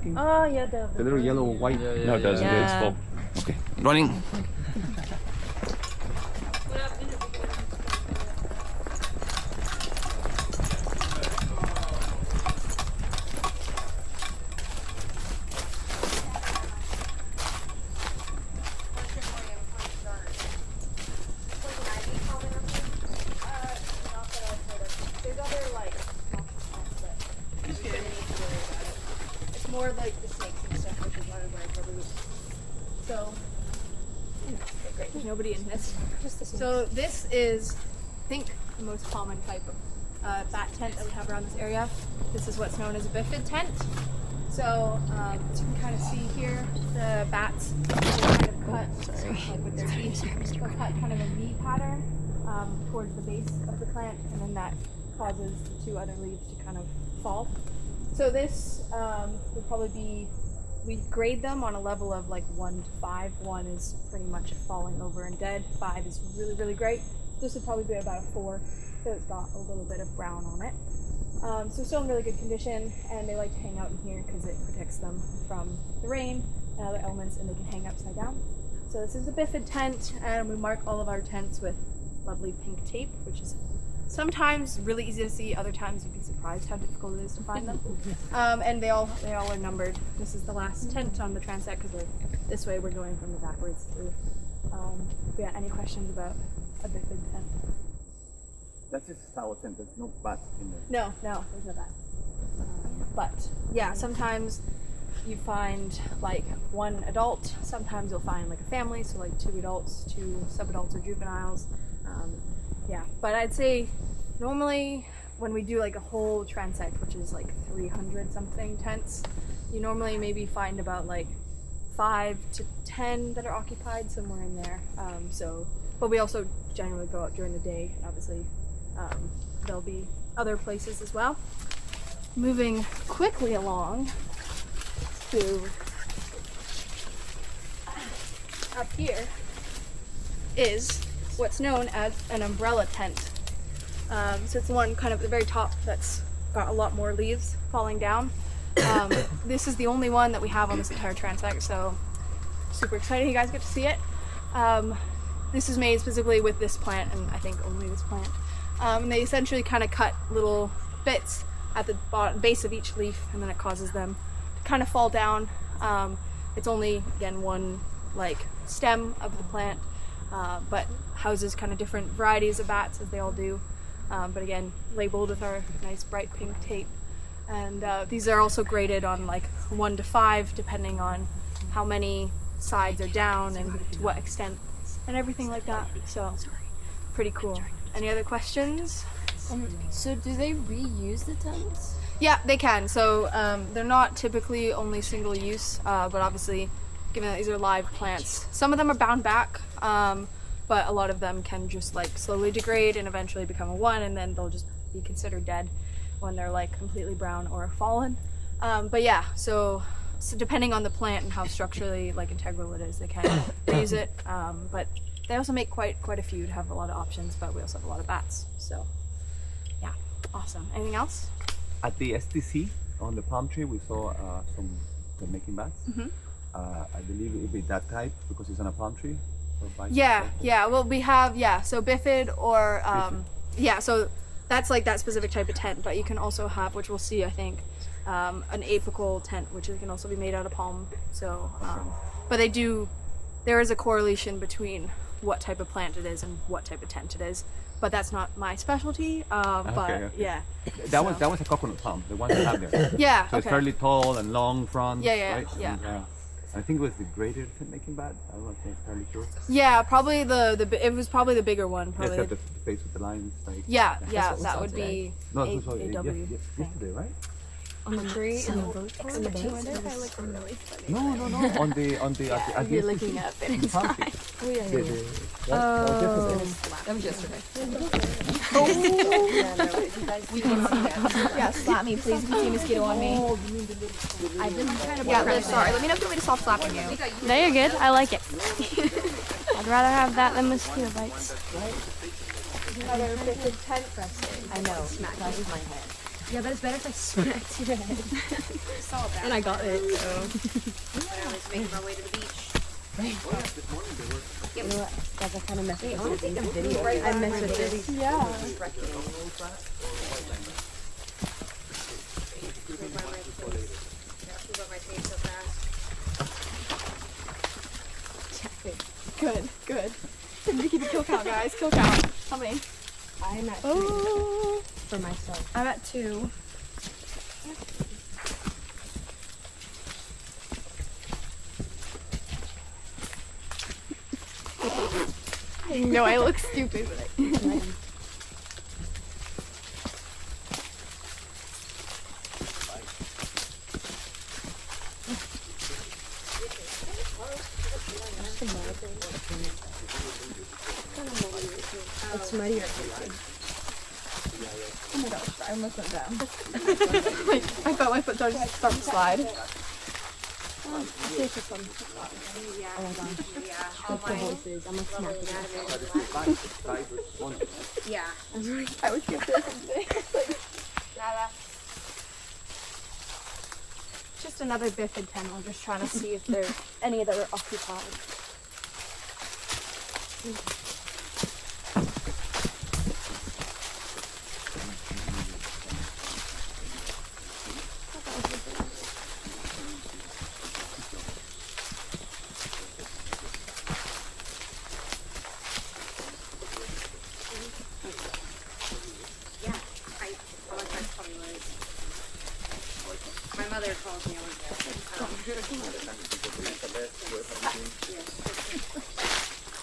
tracking? Oh yeah, The little yellow, white. No, it doesn't. It's full. Okay, running. More like the snakes and stuff, which is why we're probably. So, okay, great. There's nobody in this. So this is, I think, the most common type of bat tent that we have around this area. This is what's known as a bifid tent. So, as you can kind of see here, the bats will kind of cut, like with their teeth, they'll cut kind of a V pattern towards the base of the plant, and then that causes the two other leaves to kind of fall. So this would probably be, we grade them on a level of like 1 to 5. 1 is pretty much falling over and dead. 5 is really, really great. This would probably be about a 4, so it's got a little bit of brown on it. So still in really good condition, and they like to hang out in here because it protects them from the rain and other elements, and they can hang upside down. So this is the bifid tent, and we mark all of our tents with lovely pink tape, which is sometimes really easy to see, other times you'd be surprised how difficult it is to find them. And they all are numbered. This is the last tent on the transect because this way we're going from the backwards through. Yeah, any questions about a bifid tent? That's just a sour tent. There's no bats in there. No, there's no bats. But yeah, sometimes you find like one adult. Sometimes you'll find like a family, so like 2 adults, 2 subadults or juveniles. Yeah, but I'd say normally when we do like a whole transect, which is like 300 something tents, you normally maybe find about like 5 to 10 that are occupied, somewhere in there. But we also generally go out during the day. Obviously, there'll be other places as well. Moving quickly along to up here is what's known as an umbrella tent. So it's the one kind of at the very top that's got a lot more leaves falling down. This is the only one that we have on this entire transect, so super excited you guys get to see it. This is made specifically with this plant, and I think only this plant. And they essentially kind of cut little bits at the base of each leaf, and then it causes them to kind of fall down. It's only, again, one like stem of the plant, but houses kind of different varieties of bats, as they all do. But again, labeled with our nice bright pink tape. And these are also graded on like 1 to 5, depending on how many sides are down and to what extent and everything like that. So pretty cool. Any other questions? So do they reuse the tents? Yeah, they can. So they're not typically only single use, but obviously, given that these are live plants, some of them are bound back, but a lot of them can just like slowly degrade and eventually become a 1, and then they'll just be considered dead when they're like completely brown or fallen. But yeah, so depending on the plant and how structurally like integral it is, they can reuse it. But they also make quite a few to have a lot of options, but we also have a lot of bats. So yeah, awesome. Anything else? At the STC on the palm tree, we saw some making bats. I believe it would be that type because it's on a palm tree. Yeah. Well, we have so bifid or so that's like that specific type of tent. But you can also have, which we'll see, I think, an apical tent, which can also be made out of palm. So, but there is a correlation between what type of plant it is and what type of tent it is. But that's not my specialty. But yeah. That was a coconut palm, the one you have there. Yeah. So it's fairly tall and long fronds. Yeah. Right? And, I think it was the greater tent making bat. I don't know if I'm entirely sure. Yeah, probably it was probably the bigger one. Probably. It's got the face with the lines. Like, that would be no, yesterday, right? On the tree in the boat. In the base. I look really funny. No. On the You're looking up and it's fine. Oh yeah. That was yesterday. We can see that. Yeah, slap me, please. You can see a mosquito on me. I've been kind of. Yeah, really sorry. Let me know if you want me to stop slapping you. No, you're good. I like it. I'd rather have that than mosquito bites. Another bifid tent resting. I know. Smack my head. Yeah, but it's better if I smacked your head. Saw that. And I got it, so. When I was making my way to the beach. You know what? Guys, I kind of mess with this. I want to take a video. Right I mess with this. Yeah. Move by my face. Yeah, move by my face so fast. Good, good. We keep a kill count, guys. Kill count. How many? I'm at 3 Oh. for myself. I'm at 2. I know I look stupid, but It's muddy. oh my gosh, I almost went down. I felt my foot start to slide. Yeah. Yeah. All my Voices. I'm a smack. Yeah. I would give this something. Nada. Just another bifid kennel, just trying to see if there's any that are occupied. Yeah. I like my funny words. My mother calls me Olivia.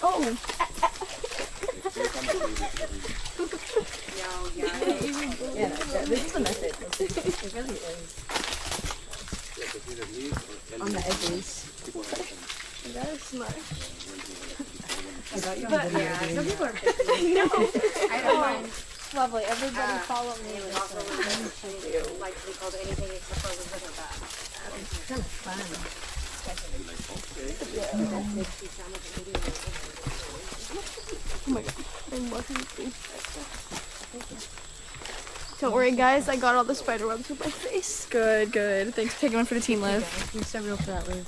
Oh! Yeah, this is the method. It really is. On the edges. That is smart. I got you on But video. yeah, some doing people are busy. I don't mind. Lovely. Everybody follow me. It was also really she liked to be called anything except for Elizabeth or bad. It's kind of fun. Oh my god. I'm walking through. Don't worry, guys. I got all the spider webs with my face. Good, good. Thanks for taking one for the team, Liv. You're so real for that, Liv.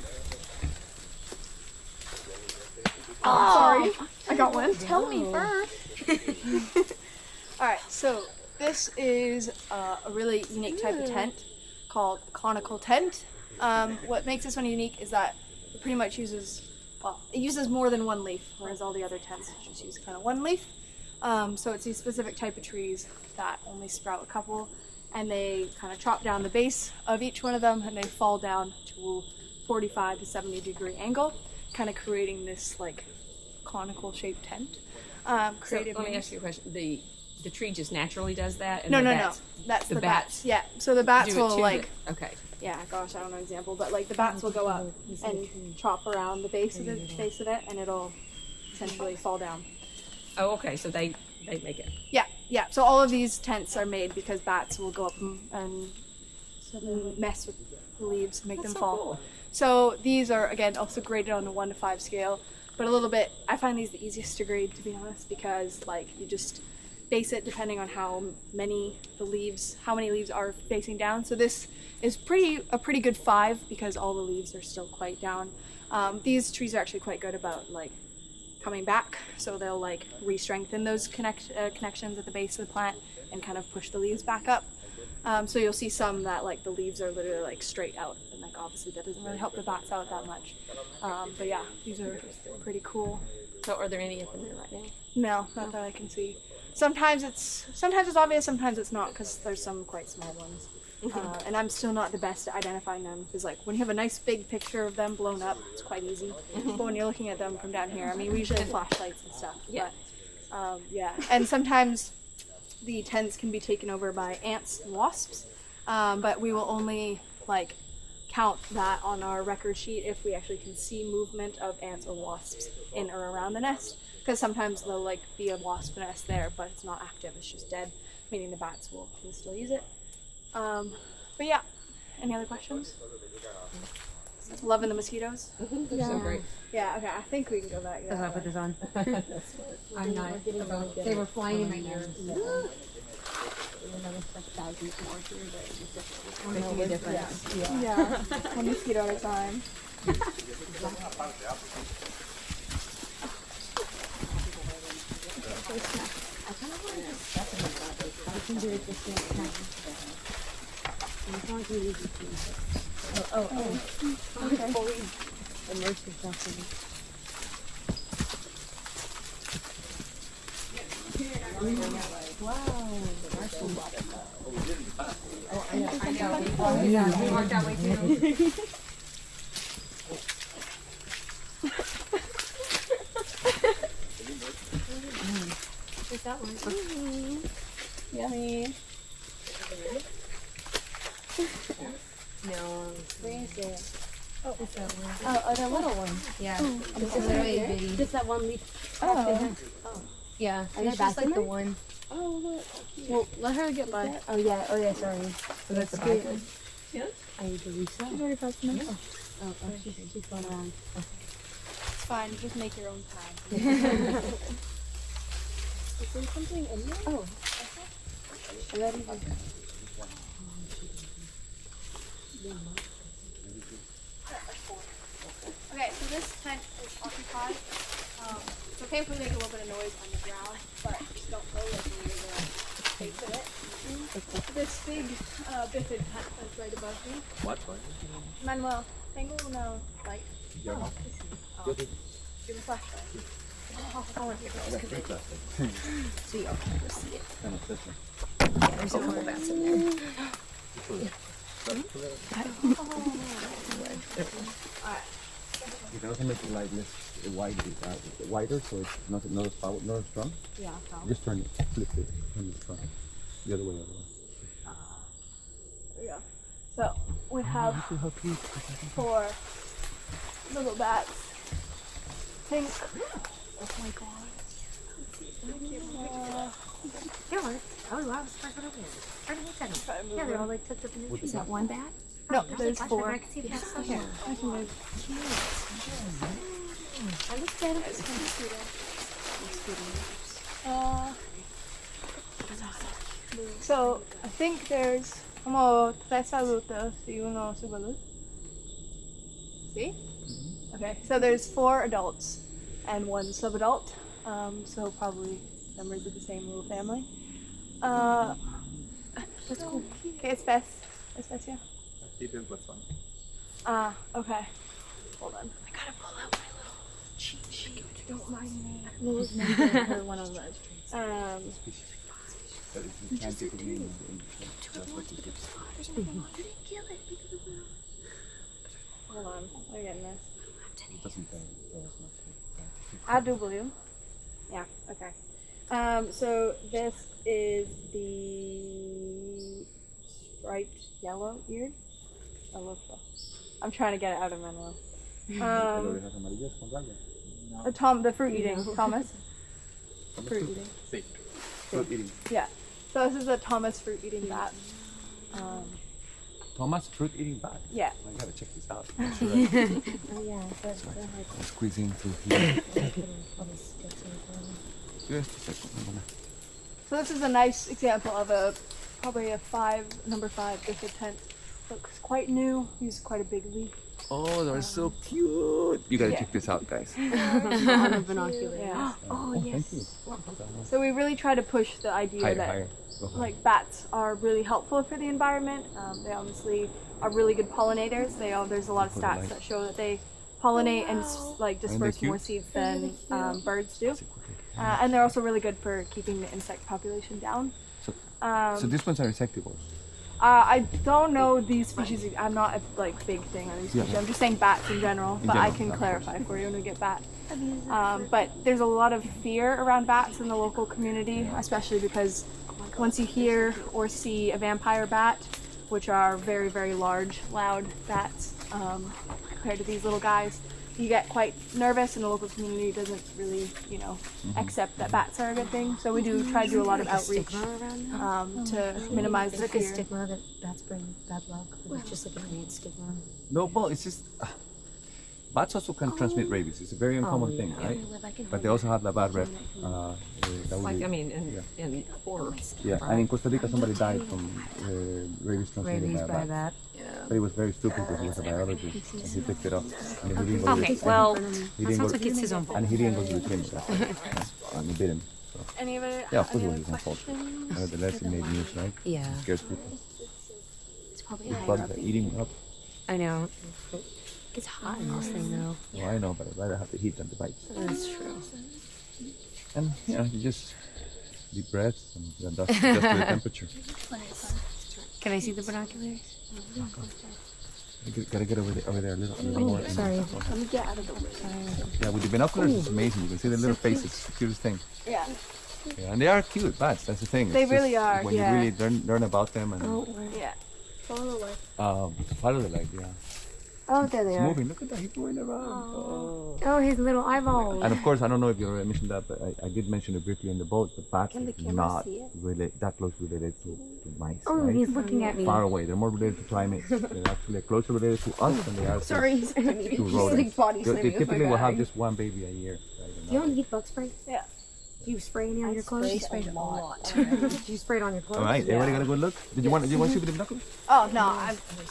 Oh, sorry. I got one. Tell me first. Alright, so this is a really unique type of tent called conical tent. What makes this one unique is that it pretty much uses, well, it uses more than one leaf, whereas all the other tents just use kind of one leaf. So it's these specific type of trees that only sprout a couple, and they kind of chop down the base of each one of them, and they fall down to 45 to 70 degree angle, kind of creating this like conical shaped tent. So let me ask you a question. The tree just naturally does that? And No, the no, no. bats That's the the bats bats. Yeah. So the bats do it will to like, okay. yeah, gosh, I don't know an example, but like the bats will go up and chop around the base of it, and it'll essentially fall down. Oh, okay. So they make it. Yeah, yeah. So all of these tents are made because bats will go up and mess with the leaves, make them fall. Cool. So these are again also graded on a 1 to 5 scale, but a little bit. I find these the easiest to grade, to be honest, because like you just base it depending on how many leaves are facing down. So this is a pretty good 5 because all the leaves are still quite down. These trees are actually quite good about like coming back, so they'll like re-strengthen those connections at the base of the plant and kind of push the leaves back up. So you'll see some that like the leaves are literally like straight out, and like obviously that doesn't really help the bats out that much. But yeah, these are pretty cool. So are there any up in there right now? No, not that I can see. Sometimes it's obvious, sometimes it's not, because there's some quite small ones. And I'm still not the best at identifying them, because like when you have a nice big picture of them blown up, it's quite easy. But when you're looking at them from down here, I mean, we usually have flashlights and stuff. Yeah. But, yeah. And sometimes the tents can be taken over by ants and wasps, but we will only like count that on our record sheet if we actually can see movement of ants or wasps in or around the nest. Because sometimes there'll like be a wasp nest there, but it's not active; it's just dead, meaning the bats can still use it. But yeah, any other questions? Loving the mosquitoes? They're so great. Yeah. Okay, I think we can go back. That's why I put this on. I'm not. They were flying in my ears. Yeah, one mosquito at a time. Yummy. Oh, the little one. It's a literally bitty. Just that one leaf. Oh. Yeah, Are there it's just bats in like the there? one. Oh, look. Well, let her get by. Oh yeah, sorry. So that's the cute. bite. Are you Lisa? She's already passed the minute. Oh, she's going around. It's fine. Just make your own time. Is there something in there? Oh. Okay, so this tent is occupied. It's okay if we make a little bit of noise on the ground, but just don't go like near the face of it. This big biffid tent that's right above me. What? Manuel, tengo una light. Yeah. Oh. Give a flashlight. I want to get those. So y'all can just see it. Kind of special. Yeah, there's a couple bats in there. You can also make it like less wider, so it's not as power, not as strong. Yeah, Just turn it, flip it, turn it front. The other way, the other way. there we go. So we have 4 little bats. Pink. Oh my god. Oh wow, it's right over there. Try to look at them. Try to move Yeah, they're all them. like tucked up in there. Is that one bat? No, there's 4. I can see that somewhere. I can move. I looked at it. So I think there's como 3 adultos y uno subadulto. See? Okay, so there's 4 adults and 1 subadult. So probably members of the same little family. That's cool. Okay, Especia. Okay. Hold on. I gotta pull out my little cheat sheet. Don't mind me. Her one on the That is the scientific name in Hold on. We're getting this. It doesn't tell us much. AW. Yeah, okay. So this is the striped yellow eared. I'm trying to get it out of Manuel. Orejas amarillas con rayas. The fruit eating, Thomas. Fruit eating. Sí. Fruit eating. Yeah. So this is a Thomas fruit eating bat. Thomas fruit eating bat. Yeah. I gotta check this out. I'm sure I- Oh yeah, that's I'm squeezing through here. Just a second. I'm gonna- So this is a nice example of probably a number 5 biffid tent. Looks quite new. He's quite a big leaf. Oh, they're so cute. You gotta Yeah. check this out, guys. on the binocular. Yeah. Oh, yes. Thank you. So we really try to push the idea Higher, that higher. Go higher. like bats are really helpful for the environment. They obviously are really good pollinators. There's a lot of stats that show that they pollinate and like disperse cute? more seeds than birds do. And they're also really good for keeping the insect population down. So these ones are insectivores. I don't know these species. I'm not a big thing on these species. I'm just saying bats in general, but I can clarify for you when we get bat. But there's a lot of fear around bats in the local community, especially because once you hear or see a vampire bat, which are very, very large, loud bats, compared to these little guys, you get quite nervous, and the local community doesn't really, accept that bats are a good thing. So we do try to do a lot of outreach to minimize the It's like a fear. stigma that bats bring bad luck. It's just like a weird stigma. No, well, it's just Bats also can transmit rabies. It's a very uncommon thing, right? But they also have the bad rep. That would Like, be- I mean, in horror. yeah, and in Costa Rica somebody died from rabies transmitted Rabies by a by bat. that. But he was very stupid because he was a biologist and he picked it up. And he didn't go to Okay, the- well, he that didn't sounds go- like it's his own fault. and he didn't go to the clinic. And he bit him. So. Any other? Yeah, of course any it was other his own fault. questions? Nevertheless, it made news, right? Yeah, It scares people. it's probably These higher bugs up. are eating up. I know. It's hot in this thing though. Well, I know, but I'd rather have the heat than the bites. That's true. And you know, you just deep breaths and adjust to the temperature. Can I see the binoculars? You gotta get over there a little more. Sorry. Let me get out of the way. Yeah, with the binoculars, it's amazing. You can see the little faces. It's the cutest thing. Yeah. Yeah, and they are cute bats. That's the thing. They It's really just are, When yeah. you really learn about them and Yeah. Follow the way. part of the leg, yeah. Oh, there they It's are. moving. Look at that. He's going around. Oh. Oh, his little eyeballs. And of course, I don't know if you already mentioned that, but I did mention it briefly in the boat. The bats are not that close related to mice, Oh, right? he's looking at me. Far away. They're more related to primates. They're actually closer related to us than they are to rodents. body They typically will have just one baby a year. Right? You don't need bug spray? Yeah. Do you spray any on your clothes? She sprayed a lot. Do you spray it on your clothes? All right, everybody got a good look? Did you want to see with the binoculars? Oh no,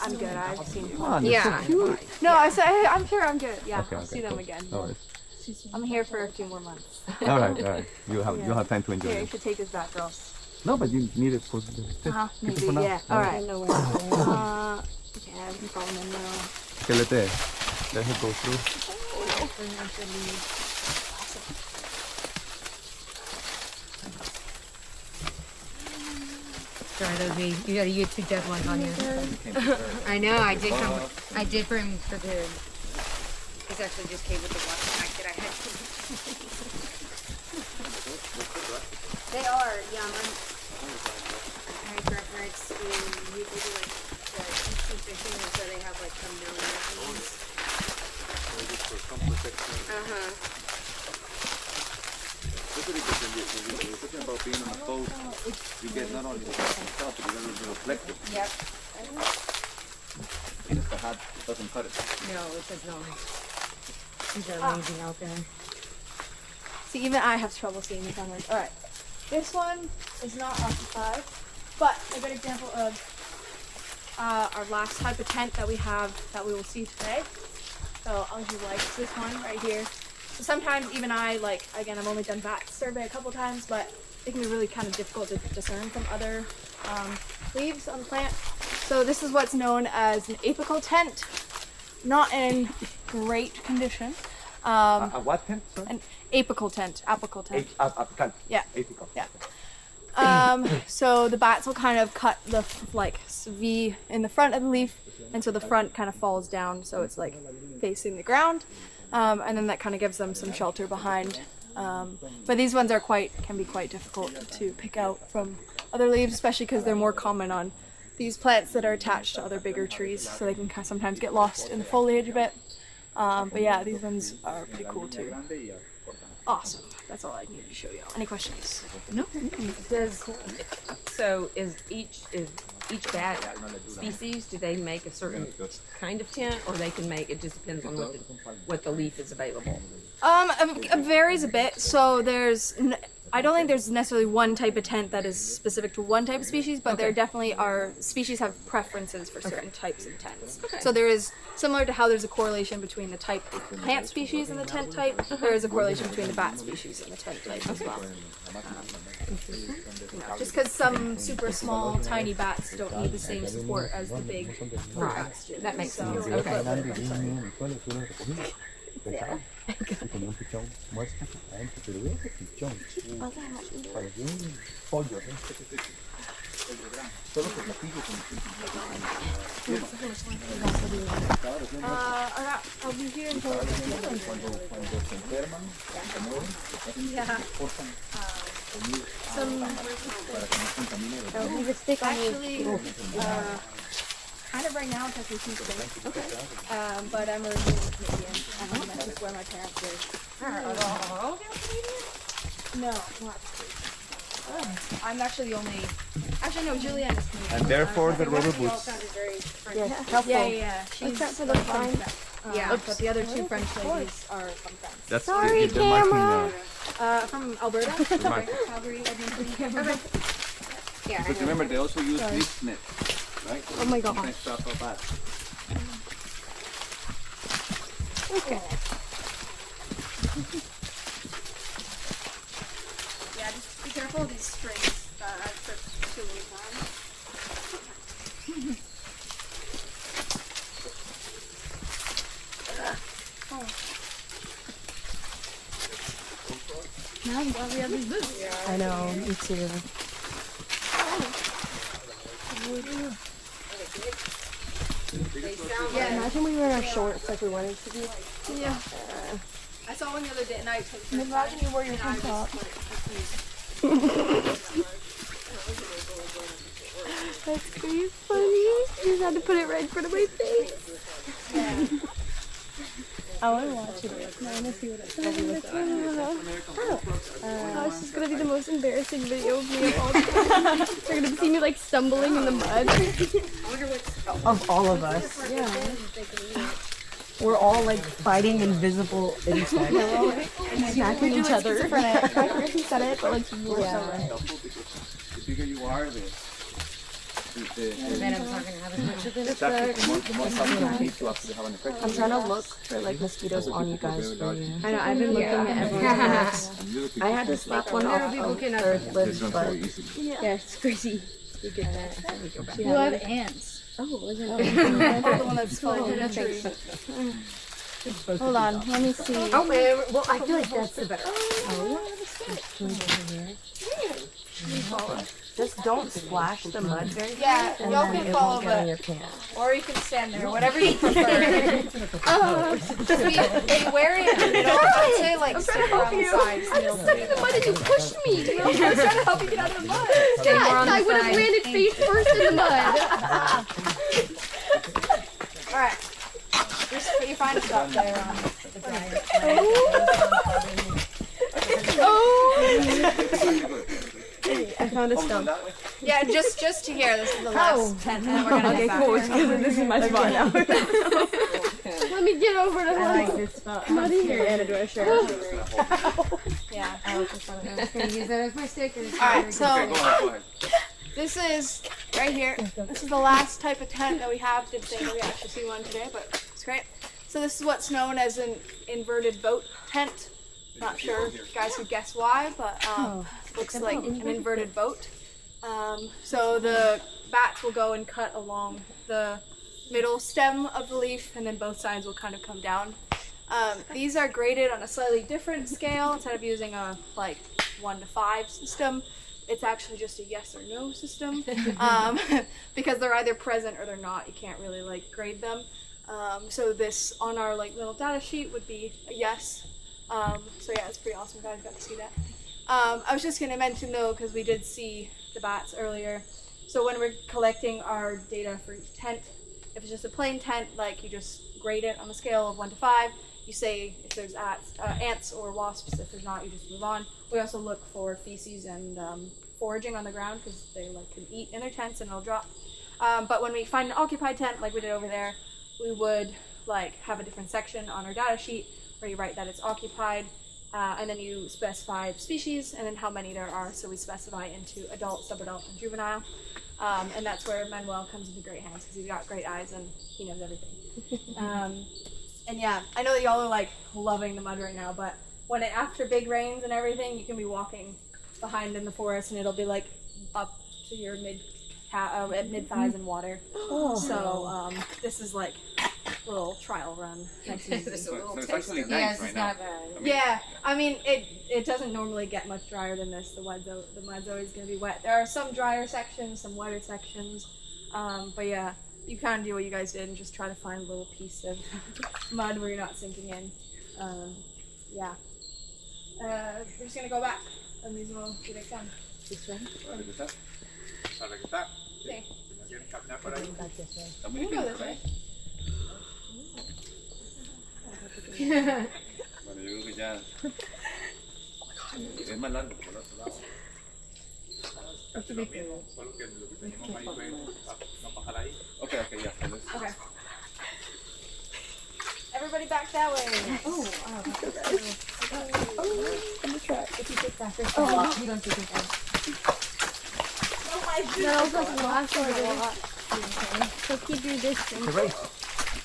I'm good. I've seen it. Come on, they're so Yeah. cute. No, I'm sure I'm good. Yeah, Okay, I'll see them cool. again. No worries. I'm here for a few more months. All right. You'll have time to enjoy Here, you it. should take this back, girl. No, but you need it for the test. Maybe. for now. Yeah. All right. know where it's going. Yeah, we can follow them now. Okay, let her go through. Sorry, Olivia, you got a YouTube deadline on you. I know, I did bring for the. This actually just came with the water pack that I had. They are, yeah. I reference in we do like the deep sea fishing, and so they have like a million of these. Talking about being on a boat, you get not only the stuff, but you get a little reflective. Yep. Just the hat doesn't cut it. No, it says no. These are amazing out there. See, even I have trouble seeing these on there. All right. This one is not occupied, but a good example of our last type of tent that we have that we will see today. So Olivia likes this one right here. So sometimes even I, like, again, I've only done bat survey a couple times, but it can be really kind of difficult to discern from other leaves on the plant. So this is what's known as an apical tent. Not in great condition. A what tent? Sorry? An apical tent. Apical tent. Apical. Yeah. Apical. Yeah. So the bats will kind of cut the V in the front of the leaf, and so the front kind of falls down, so it's like facing the ground, and then that kind of gives them some shelter behind. But these ones can be quite difficult to pick out from other leaves, especially because they're more common on these plants that are attached to other bigger trees, so they can sometimes get lost in the foliage a bit. But yeah, these ones are pretty cool too. Awesome. That's all I need to show you. Any questions? No. Is each bat species? Do they make a certain kind of tent, or they can make? It just depends on what the leaf is available. It varies a bit. So I don't think there's necessarily one type of tent that is specific to one type of species, but there definitely are species have preferences for certain types of tents. So there is, similar to how there's a correlation between the type of plant species and the tent type, there is a correlation between the bat species and the tent type as well. Just because some super small, tiny bats don't need the same support as the big bats do. That makes sense. Okay. Como un pichón, muestra adentro, pero ve ese pichón. Parece un pollo, Solo que platillo I'll be here until cuando se enferman, se mueren, cortan para que no contamine. Leave a stick on you. actually, kind of right now because we keep it. But I'm originally Canadian. That's just where my parents live. No, not. I'm actually the only. Actually, no. Julianne is Canadian. And therefore the rubber boots. Yeah, helpful. Yeah. She's Except for the vine. Yeah, but the other two French ladies are from France. That's Sorry, they're marking, camera. From Alberta, Calgary, Edmonton. Okay. Yeah. But remember, they also use leaf net, right? Oh my gosh. Next stuff of that. Okay. Yeah, just be careful of these strings. I've tripped too many times. Now I'm glad we have these boots. I know, me too. Yeah, Imagine we were in our shorts like we wanted to be. yeah. I saw one the other day and I took it. Imagine you wore your tank top. That's crazy funny. You just had to put it right in front of my face. I want to watch it. I want to see what it's going to look like. Oh, it's just going to be the most embarrassing video of me of all time. They're going to see me like stumbling in the mud. Of all of us. Yeah. We're all like fighting invisible insects. Smacking each other. I forget who said it, but like you were so right. Helpful because the bigger you are, the Venom's not gonna have as much of it. the more something needs to actually have an effect. I'm trying to look for like mosquitoes on you guys for you. I know, I've been looking at everyone's. I had to slap one off people of can third lip, but Yeah, it's crazy. We get that. You have ants. oh, wasn't The one that's falling in a tree. Hold on, let me see. Oh man, well I feel like that's the better. Just don't splash the mud very Yeah, y'all and can it follow won't get on it. your pants. Or you can stand there, whatever you prefer. Just be wary of it. I'd say like sit around the sides. And you'll Stuck in the mud and you pushed me. I was trying to help you get out of the mud. Stay more on I the would have side. landed face first in the mud. Alright. You find stuff there on the dryer. Oh! I found a stump. Yeah, just to here. This is the last tent, and then we're gonna Okay, get back. cool. This is my spot now. Let me get over to Like this spot. muddy here. Anna, do I share? Yeah. I'm gonna use that as my sticker. Alright, so Go ahead. this is right here. This is the last type of tent that we have. Didn't think we actually see one today, but it's great. So this is what's known as an inverted boat tent. Not sure if you guys could guess why, but looks like an inverted boat. So the bats will go and cut along the middle stem of the leaf, and then both sides will kind of come down. These are graded on a slightly different scale. Instead of using a like 1 to 5 system, it's actually just a yes or no system, because they're either present or they're not. You can't really like grade them. So this on our like little data sheet would be a yes. So yeah, it's pretty awesome. Guys got to see that. I was just gonna mention though, because we did see the bats earlier. So when we're collecting our data for each tent, if it's just a plain tent, like you just grade it on a scale of 1 to 5. You say if there's ants or wasps. If there's not, you just move on. We also look for feces and foraging on the ground because they like can eat in their tents and it'll drop. But when we find an occupied tent, like we did over there, we would like have a different section on our data sheet where you write that it's occupied, and then you specify the species and then how many there are. So we specify into adult, subadult, and juvenile. And that's where Manuel comes into great hands because he's got great eyes and he knows everything. And yeah, I know that y'all are like loving the mud right now, but when after big rains and everything, you can be walking behind in the forest and it'll be like up to your mid thighs in water. So this is like a little trial run. Nice and easy. So it's actually Yes, nice it's right now. not bad. Yeah, I mean it doesn't normally get much drier than this. The mud's always gonna be wet. There are some drier sections, some wetter sections, but yeah, you kind of do what you guys did and just try to find a little piece of mud where you're not sinking in. Yeah. We're just gonna go back and these will be next time. Para que está. Para que está. Sí. Si no quieres caminar por ahí. Está muy We can go difícil this por way. ahí. Bueno, yo creo que ya. Es más largo por el otro lado. Casi lo mismo, solo que lo que teníamos ahí fue no bajar ahí. Okay, yeah. So let's- Okay. Everybody back that way. Oh, Let me try. if you take that first, you don't take it first. No, it's like last a lot. So keep your distance.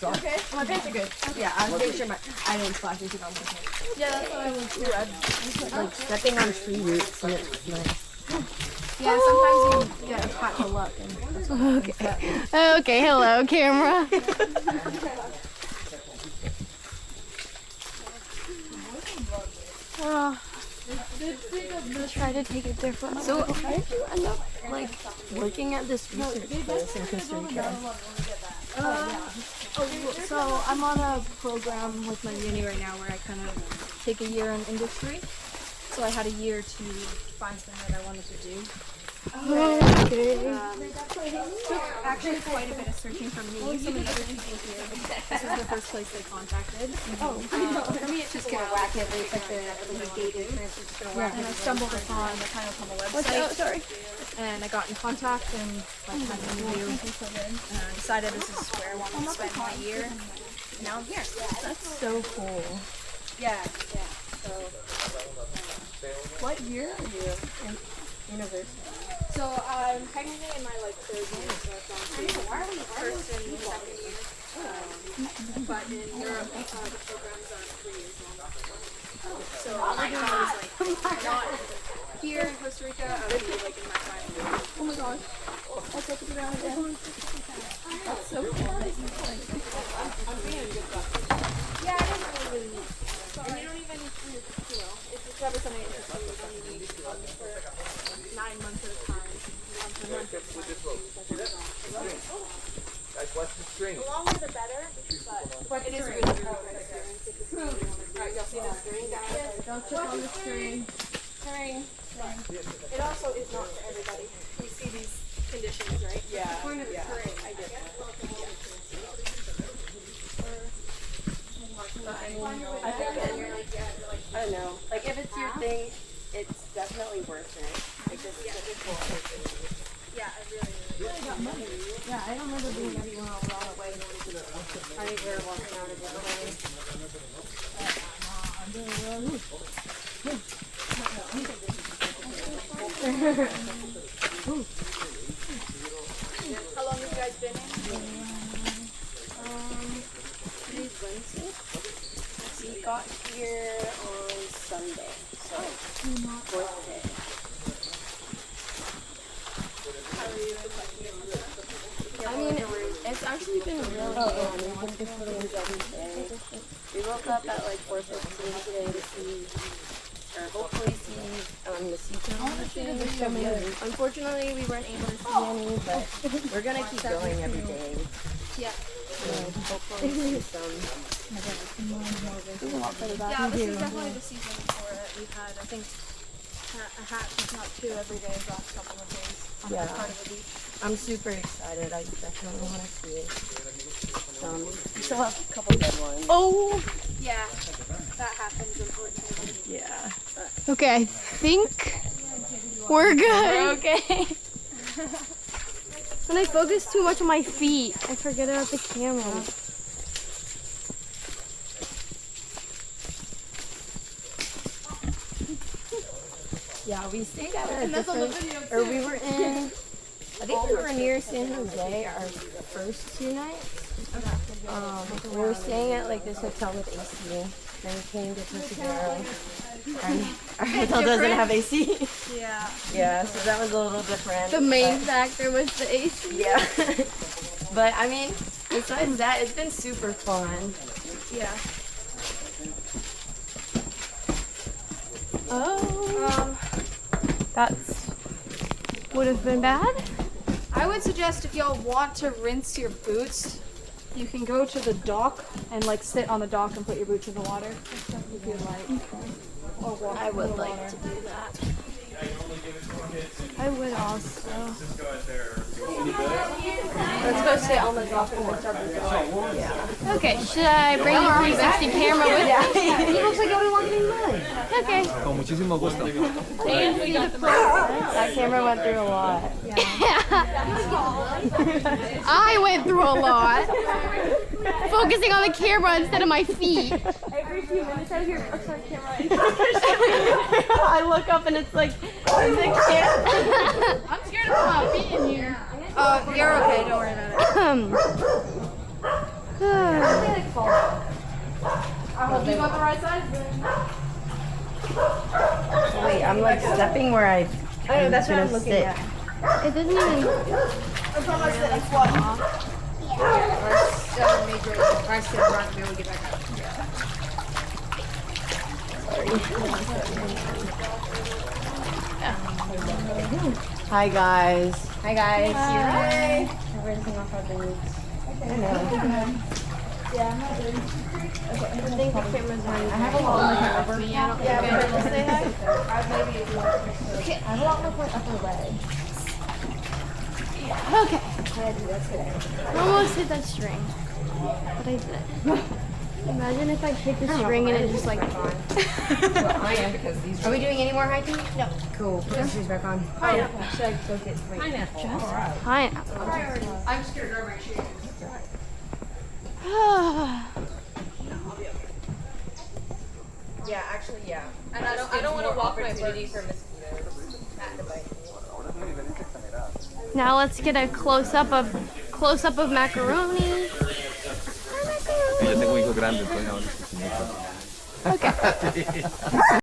Okay. My pants are good. Yeah, I was making sure I didn't splash into my hand. Yeah, that's what I was too. Like stepping on tree roots and it's nice. Yeah, sometimes you get a patch of luck. Okay, hello, camera. Oh, let's try to take a different. So how did you end up like working at this research place in Costa Rica? So I'm on a program with my uni right now where I kind of take a year in industry. So I had a year to find something that I wanted to do. Okay. Took actually quite a bit of searching from me. Some of the other people here. This was the first place they contacted. For me, it's just gonna whack it. It's like the gate entrance. It's gonna whack. And I stumbled upon the kind of on the website. Sorry. And I got in contact and like had an interview. And I decided this is where I wanted to spend my year. And now I'm here. That's so cool. Yeah. So What year are you in university? So I'm technically in my third year, so I've gone through first and second year. But in Europe, the programs are 3 years long. So right now I was not here in Costa Rica. I would be in my final year. Oh my gosh. I'll take it around again. That's so cool. I'm being good stuff. Yeah, I didn't really need. And you don't even, if it's ever something interesting, you don't even need to come for 9 months at a time. The longer the better, but it is really good experience. Alright, y'all see that string down there? Don't trip on the string. It also is not for everybody. We see these conditions, right? Yeah. The point of the terrain, I get that. I don't know. Like if it's your thing, it's definitely worth it. Like this is such a cool activity. Yeah, I really Yeah, I don't remember being everyone all the way. I think we were walking out of the way. How long have you guys been in? Today's Wednesday. We got here on Sunday, so fourth day. I mean, it's actually been really good. We've been to footage every day. We woke up at like 4:15 today to see, or hopefully see the sea turtles. Unfortunately, we weren't able to see any, but we're gonna keep going every day. Yeah. Hopefully see some. Yeah, this is definitely the season for it. We've had, I think, a hatch, if not 2 every day the last couple of days on that part of the beach. I'm super excited. I definitely want to see it. We still have a couple dead ones. Oh! Yeah, that happens unfortunately. Yeah. Okay, I think we're good. Okay. When I focus too much on my feet, I forget about the camera. Yeah, we stayed at a different, or we were in, I think we were near San Jose our first 2 nights. We were staying at like this hotel with AC, then we came to Costa. Our hotel doesn't have AC. Yeah. Yeah, so that was a little different. The main factor was the AC. Yeah. But I mean, besides that, it's been super fun. Yeah. Oh. That's would have been bad. I would suggest if y'all want to rinse your boots, you can go to the dock and sit on the dock and put your boots in the water. If you'd like. Or walk I would in the like water. to do that. I would also. Let's go sit on the dock and watch our boots. Yeah. Okay, should I bring the 360 camera with me? It looks like everyone's in mine. Okay. Con muchísimo gusto. That camera went through a lot. I went through a lot. focusing on the camera instead of my feet. Every few minutes I hear, oh, sorry, camera. I look up and it's like, I'm scared of my feet in here. You're okay. Don't worry about it. I hope you got the right size. Wait, I'm like stepping where I know, that's what I'm looking at. It doesn't even. Hi guys. Hi guys. Hi. Everything off our boots. I know. I think the camera's on. I have a lot more upper. Yeah, we'll say hi. I have a lot more upper legs. Okay. I almost hit that string, but I didn't. Imagine if I hit the string and it just like. I am because these. Are we doing any more hiking? No. Cool. Put the shoes back on. Pineapple. Should I go get Pineapple. Pineapple. I'm scared to wear my shoes. Yeah, actually, yeah. And I don't want to walk my opportunity for mosquitoes. Now let's get a close up of macaroni. Yo tengo un hijo grande, entonces ahora sí. Okay.